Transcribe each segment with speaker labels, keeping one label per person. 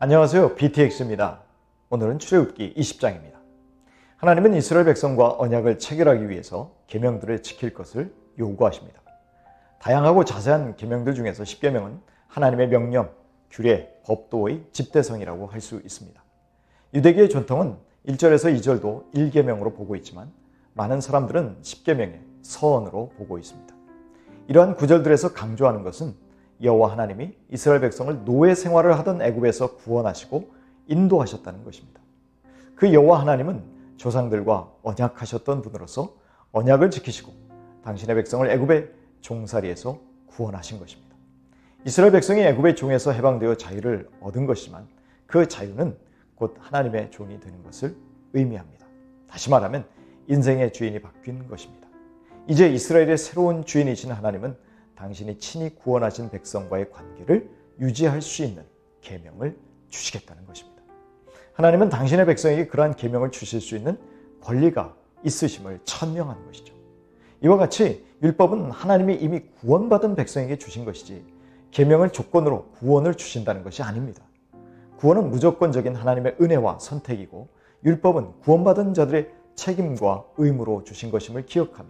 Speaker 1: 안녕하세요. BTX입니다. 오늘은 출애굽기 20장입니다. 하나님은 이스라엘 백성과 언약을 체결하기 위해서 계명들을 지킬 것을 요구하십니다. 다양하고 자세한 계명들 중에서 10계명은 하나님의 명령, 규례, 법도의 집대성이라고 할 수 있습니다. 유대교의 전통은 1절에서 2절도 1계명으로 보고 있지만 많은 사람들은 10계명의 서언으로 보고 있습니다. 이러한 구절들에서 강조하는 것은 여호와 하나님이 이스라엘 백성을 노예 생활을 하던 애굽에서 구원하시고 인도하셨다는 것입니다. 그 여호와 하나님은 조상들과 언약하셨던 분으로서 언약을 지키시고 당신의 백성을 애굽의 종살이에서 구원하신 것입니다. 이스라엘 백성이 애굽의 종에서 해방되어 자유를 얻은 것이지만 그 자유는 곧 하나님의 종이 되는 것을 의미합니다. 다시 말하면 인생의 주인이 바뀐 것입니다. 이제 이스라엘의 새로운 주인이신 하나님은 당신이 친히 구원하신 백성과의 관계를 유지할 수 있는 계명을 주시겠다는 것입니다. 하나님은 당신의 백성에게 그러한 계명을 주실 수 있는 권리가 있으심을 천명한 것이죠. 이와 같이 율법은 하나님이 이미 구원받은 백성에게 주신 것이지 계명을 조건으로 구원을 주신다는 것이 아닙니다. 구원은 무조건적인 하나님의 은혜와 선택이고 율법은 구원받은 자들의 책임과 의무로 주신 것임을 기억하며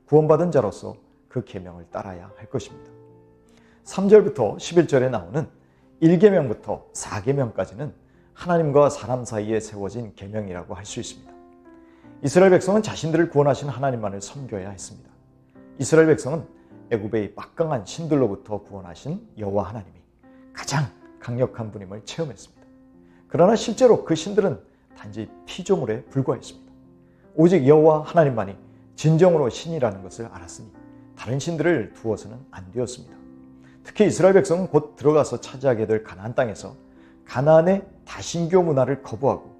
Speaker 1: 구원받은 자로서 그 계명을 따라야 할 것입니다. 3절부터 11절에 나오는 1계명부터 4계명까지는 하나님과 사람 사이에 세워진 계명이라고 할 수 있습니다. 이스라엘 백성은 자신들을 구원하신 하나님만을 섬겨야 했습니다. 이스라엘 백성은 애굽의 막강한 신들로부터 구원하신 여호와 하나님이 가장 강력한 분임을 체험했습니다. 그러나 실제로 그 신들은 단지 피조물에 불과했습니다. 오직 여호와 하나님만이 진정으로 신이라는 것을 알았으니 다른 신들을 두어서는 안 되었습니다. 특히 이스라엘 백성은 곧 들어가서 차지하게 될 가나안 땅에서 가나안의 다신교 문화를 거부하고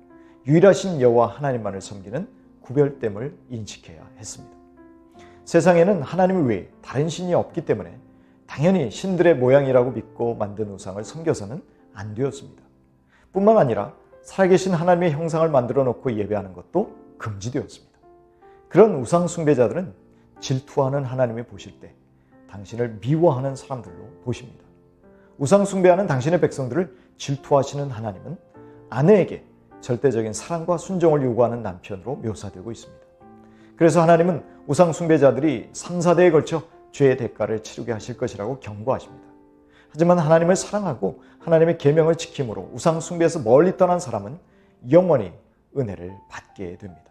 Speaker 1: 유일하신 여호와 하나님만을 섬기는 구별됨을 인식해야 했습니다. 세상에는 하나님 외에 다른 신이 없기 때문에 당연히 신들의 모양이라고 믿고 만든 우상을 섬겨서는 안 되었습니다. 뿐만 아니라 살아계신 하나님의 형상을 만들어 놓고 예배하는 것도 금지되었습니다. 그런 우상 숭배자들은 질투하는 하나님이 보실 때 당신을 미워하는 사람들로 보십니다. 우상 숭배하는 당신의 백성들을 질투하시는 하나님은 아내에게 절대적인 사랑과 순종을 요구하는 남편으로 묘사되고 있습니다. 그래서 하나님은 우상 숭배자들이 3, 4대에 걸쳐 죄의 대가를 치르게 하실 것이라고 경고하십니다. 하지만 하나님을 사랑하고 하나님의 계명을 지킴으로 우상 숭배에서 멀리 떠난 사람은 영원히 은혜를 받게 됩니다.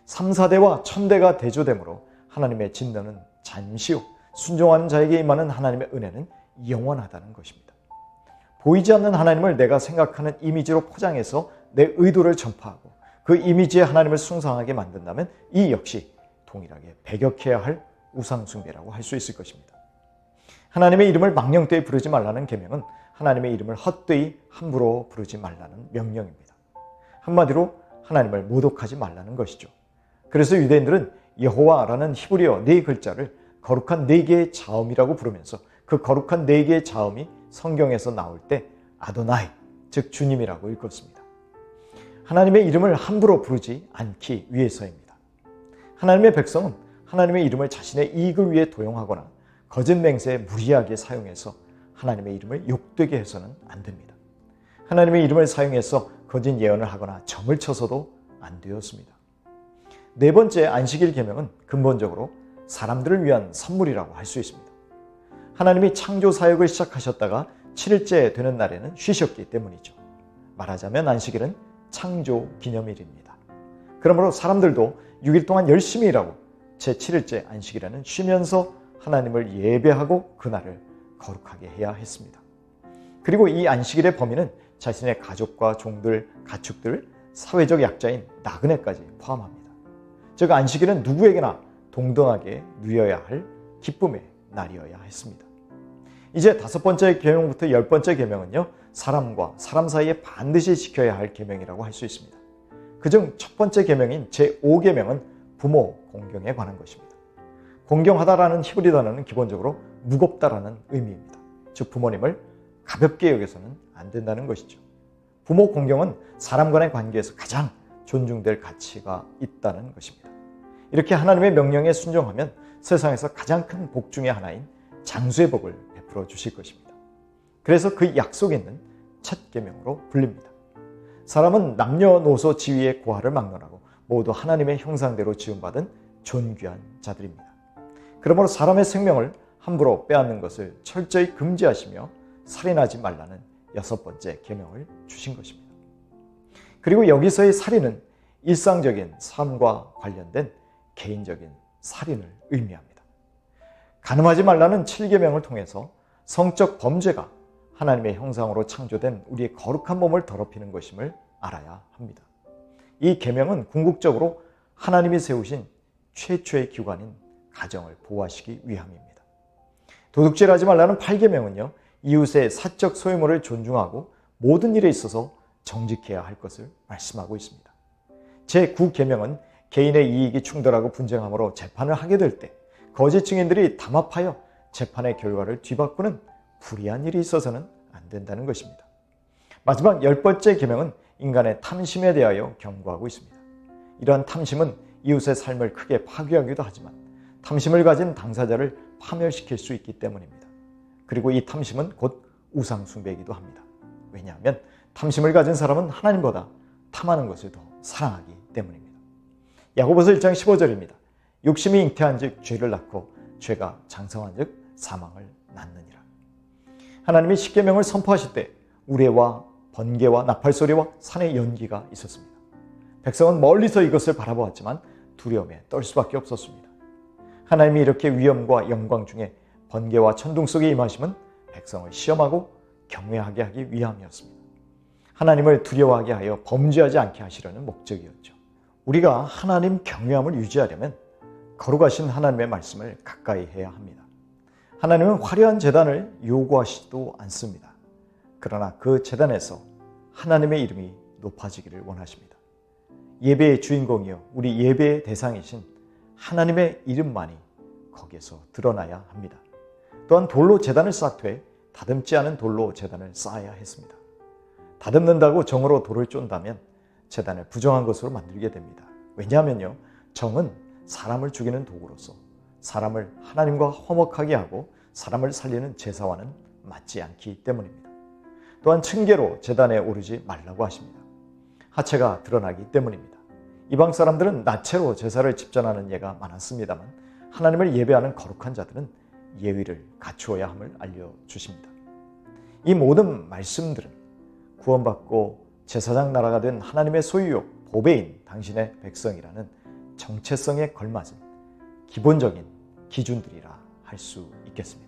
Speaker 1: 3, 4대와 1000대가 대조되므로 하나님의 진노는 잠시 후 순종하는 자에게 임하는 하나님의 은혜는 영원하다는 것입니다. 보이지 않는 하나님을 내가 생각하는 이미지로 포장해서 내 의도를 전파하고 그 이미지에 하나님을 숭상하게 만든다면 이 역시 동일하게 배격해야 할 우상숭배라고 할 수 있을 것입니다. 하나님의 이름을 망령되이 부르지 말라는 계명은 하나님의 이름을 헛되이 함부로 부르지 말라는 명령입니다. 한마디로 하나님을 모독하지 말라는 것이죠. 그래서 유대인들은 여호와라는 히브리어 4글자를 거룩한 4개의 자음이라고 부르면서 그 거룩한 4개의 자음이 성경에서 나올 때 아도나이, 즉 주님이라고 읽었습니다. 하나님의 이름을 함부로 부르지 않기 위해서입니다. 하나님의 백성은 하나님의 이름을 자신의 이익을 위해 도용하거나 거짓 맹세에 무리하게 사용해서 하나님의 이름을 욕되게 해서는 안 됩니다. 하나님의 이름을 사용해서 거짓 예언을 하거나 점을 쳐서도 안 되었습니다. 네 번째 안식일 계명은 근본적으로 사람들을 위한 선물이라고 할 수 있습니다. 하나님이 창조 사역을 시작하셨다가 7일째 되는 날에는 쉬셨기 때문이죠. 말하자면 안식일은 창조 기념일입니다. 그러므로 사람들도 6일 동안 열심히 일하고 제7일째 안식일에는 쉬면서 하나님을 예배하고 그날을 거룩하게 해야 했습니다. 그리고 이 안식일의 범위는 자신의 가족과 종들, 가축들, 사회적 약자인 나그네까지 포함합니다. 즉 안식일은 누구에게나 동등하게 누려야 할 기쁨의 날이어야 했습니다. 이제 5번째 계명부터 10번째 계명은요, 사람과 사람 사이에 반드시 지켜야 할 계명이라고 할 수 있습니다. 그중 첫 번째 계명인 제5계명은 부모 공경에 관한 것입니다. 공경하다라는 히브리 단어는 기본적으로 무겁다라는 의미입니다. 즉 부모님을 가볍게 여겨서는 안 된다는 것이죠. 부모 공경은 사람 간의 관계에서 가장 존중될 가치가 있다는 것입니다. 이렇게 하나님의 명령에 순종하면 세상에서 가장 큰 복 중의 하나인 장수의 복을 베풀어 주실 것입니다. 그래서 그 약속에 있는 첫 계명으로 불립니다. 사람은 남녀노소 지위의 고하를 막론하고 모두 하나님의 형상대로 지음받은 존귀한 자들입니다. 그러므로 사람의 생명을 함부로 빼앗는 것을 철저히 금지하시며 살인하지 말라는 6번째 계명을 주신 것입니다. 그리고 여기서의 살인은 일상적인 삶과 관련된 개인적인 살인을 의미합니다. 간음하지 말라는 7계명을 통해서 성적 범죄가 하나님의 형상으로 창조된 우리의 거룩한 몸을 더럽히는 것임을 알아야 합니다. 이 계명은 궁극적으로 하나님이 세우신 최초의 기관인 가정을 보호하시기 위함입니다. 도둑질하지 말라는 8계명은요, 이웃의 사적 소유물을 존중하고 모든 일에 있어서 정직해야 할 것을 말씀하고 있습니다. 제9계명은 개인의 이익이 충돌하고 분쟁함으로 재판을 하게 될 때 거짓 증인들이 담합하여 재판의 결과를 뒤바꾸는 불의한 일이 있어서는 안 된다는 것입니다. 마지막 10번째 계명은 인간의 탐심에 대하여 경고하고 있습니다. 이러한 탐심은 이웃의 삶을 크게 파괴하기도 하지만 탐심을 가진 당사자를 파멸시킬 수 있기 때문입니다. 그리고 이 탐심은 곧 우상 숭배이기도 합니다. 왜냐하면 탐심을 가진 사람은 하나님보다 탐하는 것을 더 사랑하기 때문입니다. 야고보서 1장 15절입니다. 욕심이 잉태한 즉 죄를 낳고 죄가 장성한 즉 사망을 낳느니라. 하나님이 10계명을 선포하실 때 우레와 번개와 나팔소리와 산의 연기가 있었습니다. 백성은 멀리서 이것을 바라보았지만 두려움에 떨 수밖에 없었습니다. 하나님이 이렇게 위엄과 영광 중에 번개와 천둥 속에 임하심은 백성을 시험하고 경외하게 하기 위함이었습니다. 하나님을 두려워하게 하여 범죄하지 않게 하시려는 목적이었죠. 우리가 하나님 경외함을 유지하려면 거룩하신 하나님의 말씀을 가까이 해야 합니다. 하나님은 화려한 제단을 요구하시지도 않습니다. 그러나 그 제단에서 하나님의 이름이 높아지기를 원하십니다. 예배의 주인공이요, 우리 예배의 대상이신 하나님의 이름만이 거기에서 드러나야 합니다. 또한 돌로 제단을 쌓되 다듬지 않은 돌로 제단을 쌓아야 했습니다. 다듬는다고 정으로 돌을 쫀다면 제단을 부정한 것으로 만들게 됩니다. 왜냐하면요, 정은 사람을 죽이는 도구로서 사람을 하나님과 화목하게 하고 사람을 살리는 제사와는 맞지 않기 때문입니다. 또한 층계로 제단에 오르지 말라고 하십니다. 하체가 드러나기 때문입니다. 이방 사람들은 나체로 제사를 집전하는 예가 많았습니다만 하나님을 예배하는 거룩한 자들은 예의를 갖추어야 함을 알려주십니다. 이 모든 말씀들은 구원받고 제사장 나라가 된 하나님의 소유요 보배인 당신의 백성이라는 정체성에 걸맞은 기본적인 기준들이라 할 수 있겠습니다.